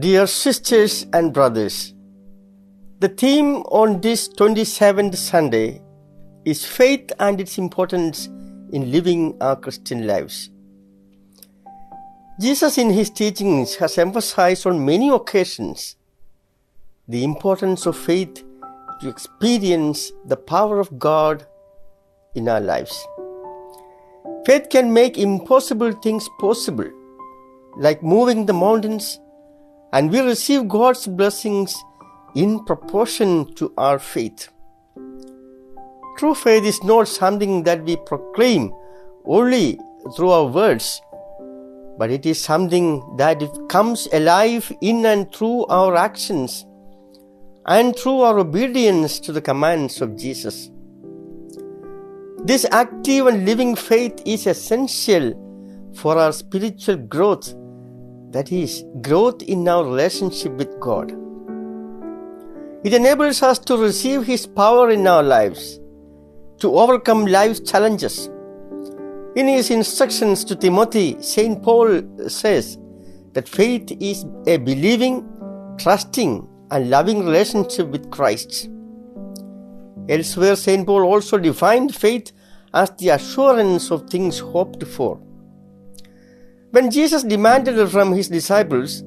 Dear sisters and brothers, the theme on this 27th Sunday is faith and its importance in living our Christian lives. Jesus in his teachings has emphasized on many occasions the importance of faith to experience the power of God in our lives. Faith can make impossible things possible, like moving the mountains, and we receive God's blessings in proportion to our faith. True faith is not something that we proclaim only through our words, but it is something that comes alive in and through our actions and through our obedience to the commands of Jesus. This active and living faith is essential for our spiritual growth, that is, growth in our relationship with God. It enables us to receive His power in our lives, to overcome life's challenges. In his instructions to Timothy, St. Paul says that faith is a believing, trusting, and loving relationship with Christ. Elsewhere, St. Paul also defined faith as the assurance of things hoped for. When Jesus demanded from his disciples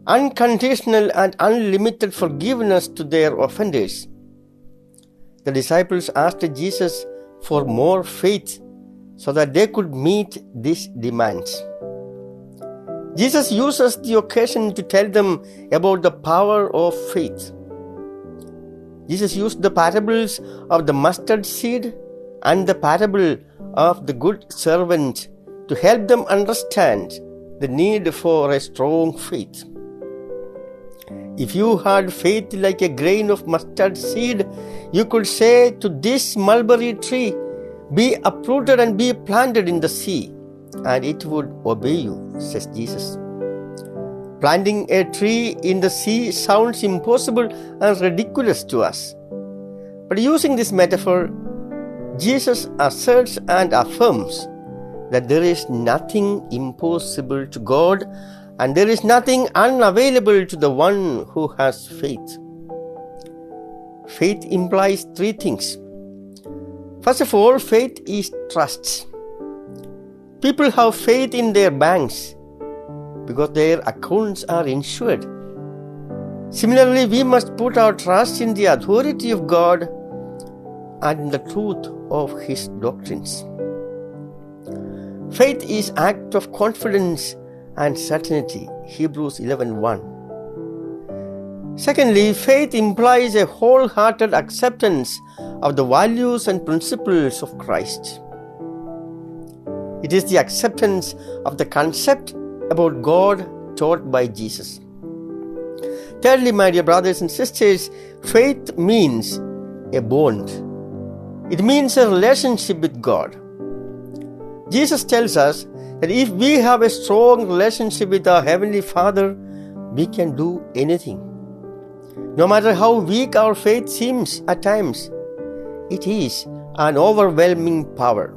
unconditional and unlimited forgiveness to their offenders, the disciples asked Jesus for more faith so that they could meet these demands. Jesus uses the occasion to tell them about the power of faith. Jesus used the parables of the mustard seed and the parable of the good servant to help them understand the need for a strong faith. If you had faith like a grain of mustard seed, you could say to this mulberry tree, "Be uprooted and be planted in the sea," and it would obey you, says Jesus. Planting a tree in the sea sounds impossible and ridiculous to us. But using this metaphor, Jesus asserts and affirms that there is nothing impossible to God and there is nothing unavailable to the one who has faith. Faith implies three things. First of all, faith is trust. People have faith in their banks because their accounts are insured. Similarly, we must put our trust in the authority of God and in the truth of His doctrines. Faith is act of confidence and certainty, Hebrews 11:1. Secondly, faith implies a wholehearted acceptance of the values and principles of Christ. It is the acceptance of the concept about God taught by Jesus. Thirdly, my dear brothers and sisters, faith means a bond. It means a relationship with God. Jesus tells us that if we have a strong relationship with our Heavenly Father, we can do anything. No matter how weak our faith seems at times, it is an overwhelming power.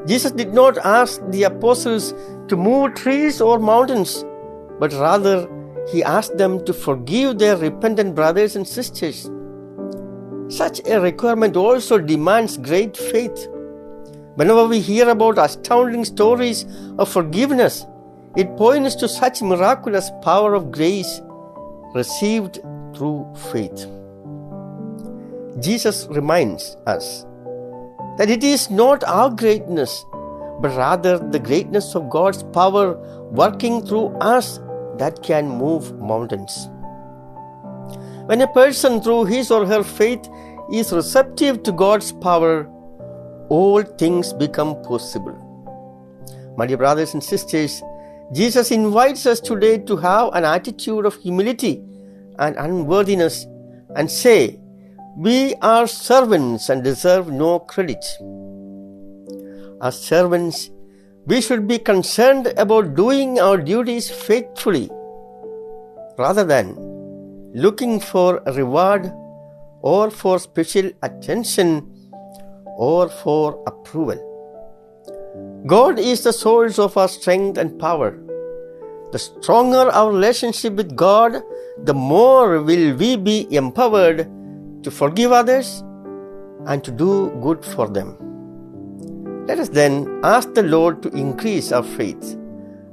Jesus did not ask the apostles to move trees or mountains, but rather He asked them to forgive their repentant brothers and sisters. Such a requirement also demands great faith. Whenever we hear about astounding stories of forgiveness, it points to such miraculous power of grace received through faith. Jesus reminds us that it is not our greatness, but rather the greatness of God's power working through us that can move mountains. When a person through his or her faith is receptive to God's power, all things become possible. My dear brothers and sisters, Jesus invites us today to have an attitude of humility and unworthiness and say, "We are servants and deserve no credit." As servants, we should be concerned about doing our duties faithfully rather than looking for a reward or for special attention or for approval. God is the source of our strength and power. The stronger our relationship with God, the more will we be empowered to forgive others and to do good for them. Let us then ask the Lord to increase our faith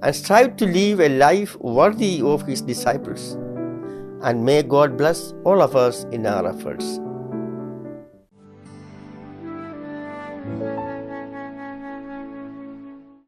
and strive to live a life worthy of His disciples. And may God bless all of us in our efforts.